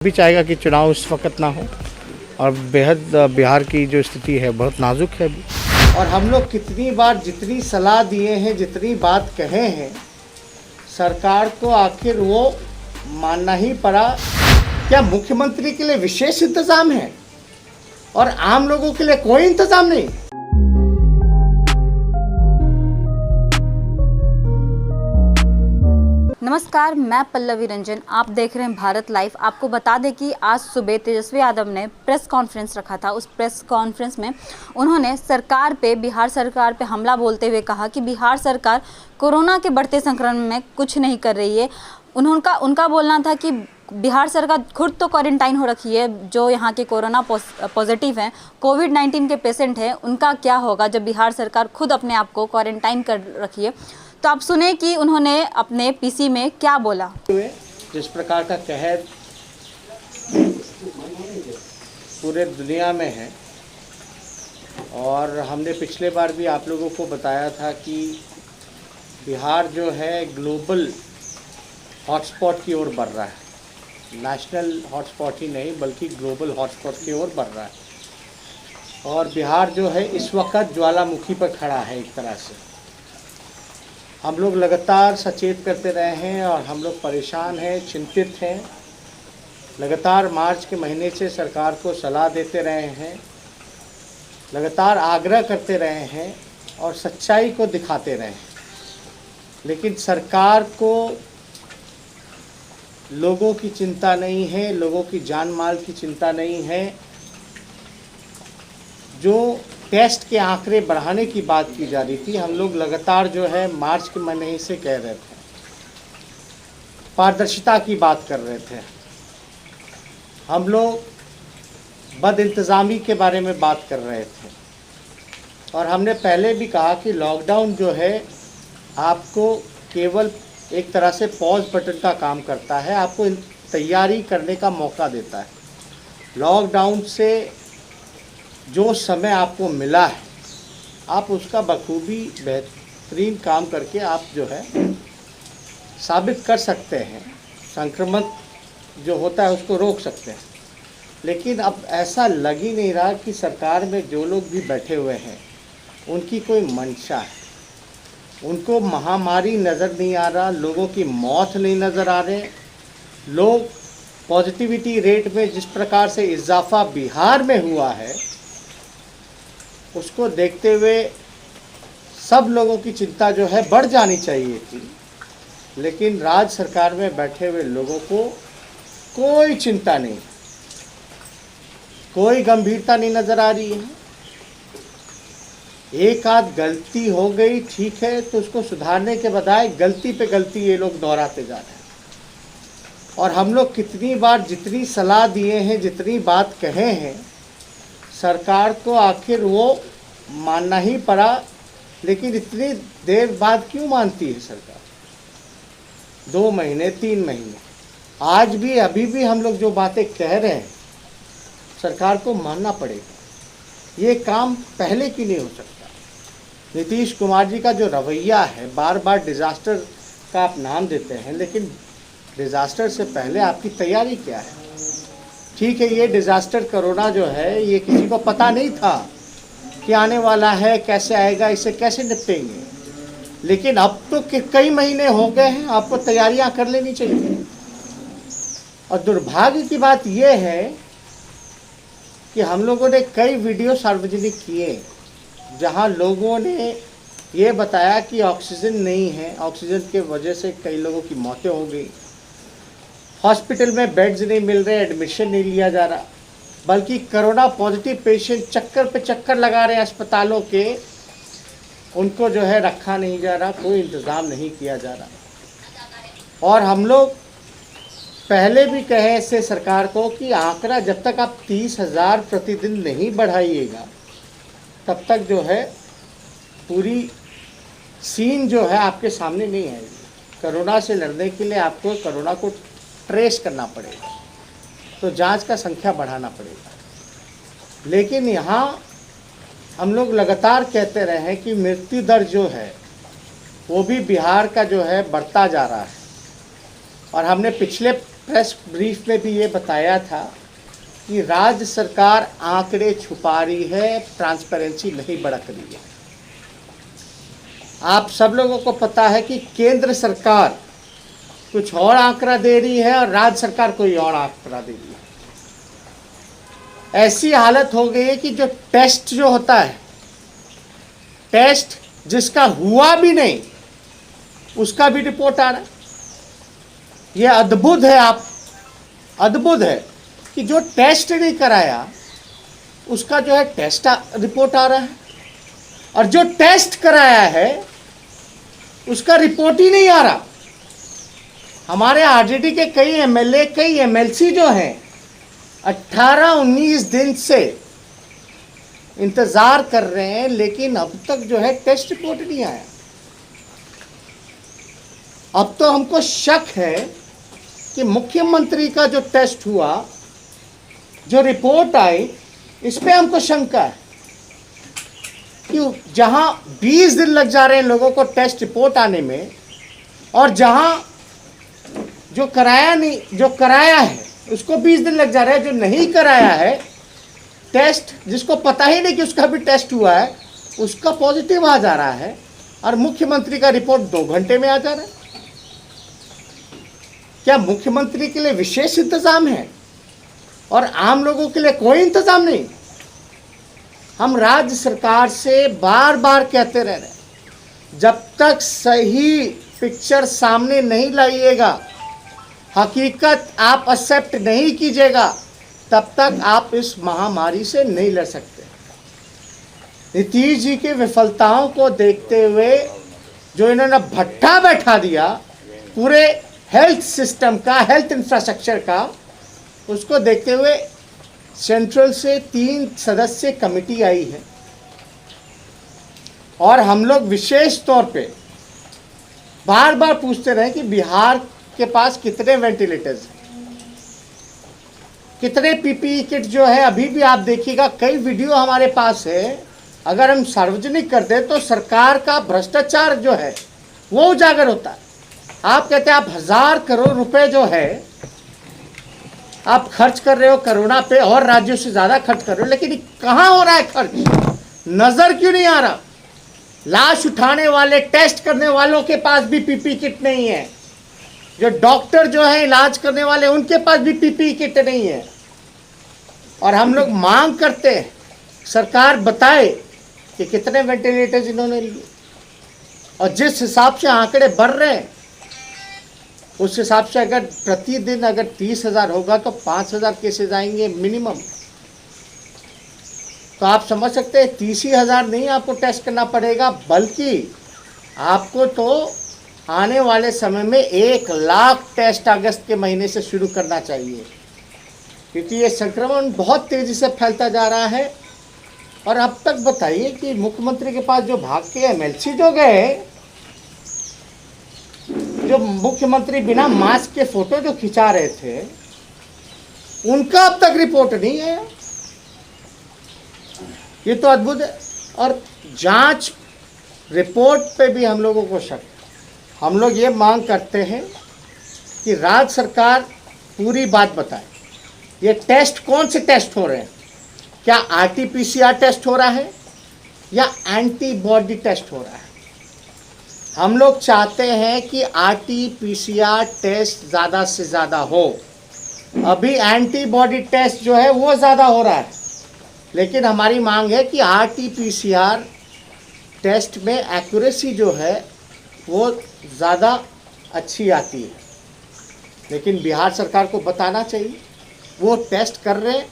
भी चाहेगा कि चुनाव इस वक्त ना हो और बेहद बिहार की जो स्थिति है बहुत नाजुक है अभी। और हम लोग कितनी बार जितनी सलाह दिए हैं, जितनी बात कहे हैं, सरकार को आखिर वो मानना ही पड़ा। क्या मुख्यमंत्री के लिए विशेष इंतजाम है और आम लोगों के लिए कोई इंतजाम नहीं? नमस्कार, मैं पल्लवी रंजन। आप देख रहे हैं भारत लाइव। आपको बता दें कि आज सुबह तेजस्वी यादव ने प्रेस कॉन्फ्रेंस रखा था। उस प्रेस कॉन्फ्रेंस में उन्होंने सरकार पे, बिहार सरकार पे हमला बोलते हुए कहा कि बिहार सरकार कोरोना के बढ़ते संक्रमण में कुछ नहीं कर रही है। उनका बोलना था कि बिहार सरकार खुद तो क्वारंटाइन हो रखी है, जो यहाँ के कोरोना पॉजिटिव हैं, कोविड-19 के पेशेंट हैं, उनका क्या होगा जब बिहार सरकार खुद अपने आप को क्वारंटाइन कर रखी है। तो आप सुने कि उन्होंने अपने पीसी में क्या बोला। जिस प्रकार का कहर पूरे दुनिया में है, और हमने पिछले बार भी आप लोगों को बताया था कि बिहार जो है ग्लोबल हॉटस्पॉट की ओर बढ़ रहा है। नेशनल हॉटस्पॉट ही नहीं बल्कि ग्लोबल हॉटस्पॉट की ओर बढ़ रहा है। और बिहार जो है इस वक्त ज्वालामुखी पर खड़ा है। एक तरह से हम लोग लगातार सचेत करते रहे हैं और हम लोग परेशान हैं, चिंतित हैं। लगातार मार्च के महीने से सरकार को सलाह देते रहे हैं, लगातार आग्रह करते रहे हैं और सच्चाई को दिखाते रहे हैं। लेकिन सरकार को लोगों की चिंता नहीं है, लोगों की जान माल की चिंता नहीं है। जो टेस्ट के आंकड़े बढ़ाने की बात की जा रही थी, हम लोग लगातार जो है मार्च के महीने से कह रहे थे, पारदर्शिता की बात कर रहे थे। हम लोग बदइंतज़ामी के बारे में बात कर रहे थे और हमने पहले भी कहा कि लॉकडाउन जो है आपको केवल एक तरह से पॉज बटन का काम करता है, आपको तैयारी करने का मौका देता है। लॉकडाउन से जो समय आपको मिला है, आप उसका बखूबी बेहतरीन काम करके आप जो है साबित कर सकते हैं, संक्रमण जो होता है उसको रोक सकते हैं। लेकिन अब ऐसा लग ही नहीं रहा कि सरकार में जो लोग भी बैठे हुए हैं उनकी कोई मंशा है। उनको महामारी नज़र नहीं आ रहा, लोगों की मौत नहीं नज़र आ रहे। लोग पॉजिटिविटी रेट में जिस प्रकार से इजाफा बिहार में हुआ है उसको देखते हुए सब लोगों की चिंता जो है बढ़ जानी चाहिए थी। लेकिन राज्य सरकार में बैठे हुए लोगों को कोई चिंता नहीं, कोई गंभीरता नहीं नज़र आ रही है। एक आध गलती हो गई ठीक है, तो उसको सुधारने के बजाय गलती पे गलती ये लोग दोहराते जा रहे हैं। और हम लोग कितनी बार जितनी सलाह दिए हैं, जितनी बात कहे हैं, सरकार को आखिर वो मानना ही पड़ा। लेकिन इतनी देर बाद क्यों मानती है सरकार? 2 महीने 3 महीने, आज भी अभी भी हम लोग जो बातें कह रहे हैं सरकार को मानना पड़ेगा। ये काम पहले की नहीं हो सकता। नीतीश कुमार जी का जो रवैया है, बार बार डिज़ास्टर का आप नाम देते हैं, लेकिन डिज़ास्टर से पहले आपकी तैयारी क्या है? ठीक है, ये डिज़ास्टर कोरोना जो है ये किसी को पता नहीं था कि आने वाला है, कैसे आएगा, इसे कैसे निपटेंगे। लेकिन अब तो कई महीने हो गए हैं, आपको तैयारियां कर लेनी चाहिए। और दुर्भाग्य की बात यह है कि हम लोगों ने कई वीडियो सार्वजनिक किए जहां लोगों ने ये बताया कि ऑक्सीजन नहीं है, ऑक्सीजन के वजह से कई लोगों की मौतें हो गई, हॉस्पिटल में बेड्स नहीं मिल रहे, एडमिशन नहीं लिया जा रहा, बल्कि कोरोना पॉजिटिव पेशेंट चक्कर पे चक्कर लगा रहे हैं अस्पतालों के, उनको जो है रखा नहीं जा रहा, कोई इंतज़ाम नहीं किया जा रहा। और हम लोग पहले भी कहे इससे सरकार को कि आंकड़ा जब तक आप 30,000 प्रतिदिन नहीं बढ़ाइएगा तब तक जो है पूरी सीन जो है आपके सामने नहीं आएगी। कोरोना से लड़ने के लिए आपको कोरोना को ट्रेस करना पड़ेगा, तो जांच का संख्या बढ़ाना पड़ेगा। लेकिन यहाँ हम लोग लगातार कहते रहे हैं कि मृत्यु दर जो है वो भी बिहार का जो है बढ़ता जा रहा है। और हमने पिछले प्रेस ब्रीफ में भी ये बताया था कि राज्य सरकार आंकड़े छुपा रही है, ट्रांसपेरेंसी नहीं बरत रही है। आप सब लोगों को पता है कि केंद्र सरकार कुछ और आंकड़ा दे रही है और राज्य सरकार कोई और आंकड़ा दे रही है। ऐसी हालत हो गई है कि जो टेस्ट जो होता है, टेस्ट जिसका हुआ भी नहीं उसका भी रिपोर्ट आ रहा है। ये अद्भुत है, आप अद्भुत है कि जो टेस्ट नहीं कराया उसका जो है टेस्ट रिपोर्ट आ रहा है, और जो टेस्ट कराया है उसका रिपोर्ट ही नहीं आ रहा। हमारे आरजेडी के कई एमएलए, कई एमएलसी जो हैं 18-19 दिन से इंतजार कर रहे हैं, लेकिन अब तक जो है टेस्ट रिपोर्ट नहीं आया। अब तो हमको शक है कि मुख्यमंत्री का जो टेस्ट हुआ, जो रिपोर्ट आई, इस पे हमको शंका है कि जहां 20 दिन लग जा रहे हैं लोगों को टेस्ट रिपोर्ट आने में, और जहां जो कराया है उसको 20 दिन लग जा रहा है, जो नहीं कराया है टेस्ट, जिसको पता ही नहीं कि उसका भी टेस्ट हुआ है, उसका पॉजिटिव आ जा रहा है, और मुख्यमंत्री का रिपोर्ट 2 घंटे में आ जा रहा है। क्या मुख्यमंत्री के लिए विशेष इंतजाम है और आम लोगों के लिए कोई इंतजाम नहीं? हम राज्य सरकार से बार बार कहते रह रहे हैं, जब तक सही पिक्चर सामने नहीं लाइएगा, हकीकत आप एक्सेप्ट नहीं कीजिएगा, तब तक आप इस महामारी से नहीं लड़ सकते। नीतीश जी की विफलताओं को देखते हुए जो इन्होंने भट्ठा बैठा दिया पूरे हेल्थ सिस्टम का, हेल्थ इंफ्रास्ट्रक्चर का, उसको देखते हुए सेंट्रल से 3 सदस्य कमेटी आई है, और हम लोग विशेष तौर पे बार बार पूछते रहे कि बिहार के पास कितने वेंटिलेटर्स हैं, कितने पीपीई किट जो है। अभी भी आप देखिएगा, कई वीडियो हमारे पास है, अगर हम सार्वजनिक कर दें तो सरकार का भ्रष्टाचार जो है वो उजागर होता है। आप कहते हैं आप 1000 करोड़ रुपए जो है आप खर्च कर रहे हो कोरोना पे, और राज्यों से ज़्यादा खर्च कर रहे हो, लेकिन कहाँ हो रहा है खर्च? नज़र क्यों नहीं आ रहा? लाश उठाने वाले, टेस्ट करने वालों के पास भी पीपीई किट नहीं है, जो डॉक्टर जो है इलाज करने वाले उनके पास भी पीपीई किट नहीं है। और हम लोग मांग करते हैं सरकार बताए कि कितने वेंटिलेटर्स इन्होंने लिए, और जिस हिसाब से आंकड़े बढ़ रहे हैं उस हिसाब से अगर प्रतिदिन अगर 30,000 होगा तो 5,000 केसेज आएंगे मिनिमम। तो आप समझ सकते हैं 30,000 नहीं आपको टेस्ट करना पड़ेगा, बल्कि आपको तो आने वाले समय में 1 लाख टेस्ट अगस्त के महीने से शुरू करना चाहिए, क्योंकि ये संक्रमण बहुत तेज़ी से फैलता जा रहा है। और अब तक बताइए कि मुख्यमंत्री के पास जो भाग के एमएलसी जो गए, जो मुख्यमंत्री बिना मास्क के फोटो जो खिंचा रहे थे, उनका अब तक रिपोर्ट नहीं है। ये तो अद्भुत है। और जांच रिपोर्ट पे भी हम लोगों को शक। हम लोग ये मांग करते हैं कि राज्य सरकार पूरी बात बताए, ये टेस्ट कौन से टेस्ट हो रहे हैं? क्या आरटीपीसीआर टेस्ट हो रहा है या एंटीबॉडी टेस्ट हो रहा है? हम लोग चाहते हैं कि आरटीपीसीआर टेस्ट ज़्यादा से ज़्यादा हो। अभी एंटीबॉडी टेस्ट जो है वो ज़्यादा हो रहा है, लेकिन हमारी मांग है कि आरटीपीसीआर टेस्ट में एक्यूरेसी जो है वो ज़्यादा अच्छी आती है। लेकिन बिहार सरकार को बताना चाहिए वो टेस्ट कर रहे हैं,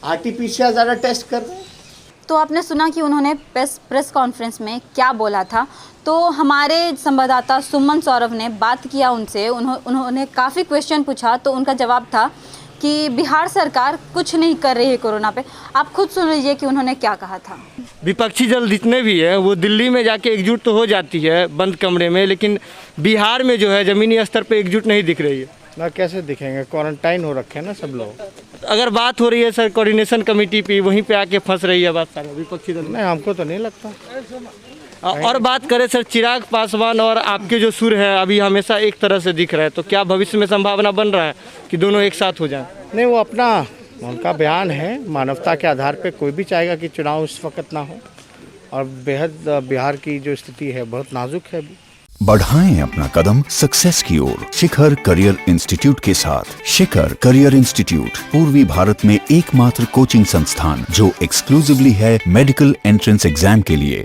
आरटीपीसीआर ज़्यादा टेस्ट कर रहे हैं। तो आपने सुना कि उन्होंने प्रेस कॉन्फ्रेंस में क्या बोला था। तो हमारे संवाददाता सुमन सौरभ ने बात किया उनसे, उन्होंने काफ़ी क्वेश्चन पूछा, तो उनका जवाब था कि बिहार सरकार कुछ नहीं कर रही है कोरोना पे। आप खुद सुन लीजिए कि उन्होंने क्या कहा था। विपक्षी दल जितने भी है वो दिल्ली में जाके एकजुट तो हो जाती है बंद कमरे में, लेकिन बिहार में जो है ज़मीनी स्तर पे एकजुट नहीं दिख रही है। ना कैसे दिखेंगे, क्वारंटाइन हो रखे हैं ना सब लोग। अगर बात हो रही है सर कोऑर्डिनेशन कमेटी पे, वहीं पे आके फंस रही है बात सारा विपक्षी दल। नहीं, हमको तो नहीं लगता। और बात करें सर चिराग पासवान और आपके जो सुर है अभी हमेशा एक तरह से दिख रहा है, तो क्या भविष्य में संभावना बन रहा है कि दोनों एक साथ हो जाएं? नहीं, वो अपना उनका बयान है, मानवता के आधार पे कोई भी चाहेगा कि चुनाव इस वक्त ना हो, और बेहद बिहार की जो स्थिति है बहुत नाजुक है अभी। बढ़ाएं अपना कदम सक्सेस की ओर शिखर करियर इंस्टीट्यूट के साथ। शिखर करियर इंस्टीट्यूट पूर्वी भारत में एकमात्र कोचिंग संस्थान जो एक्सक्लूसिवली है मेडिकल एंट्रेंस एग्जाम के लिए।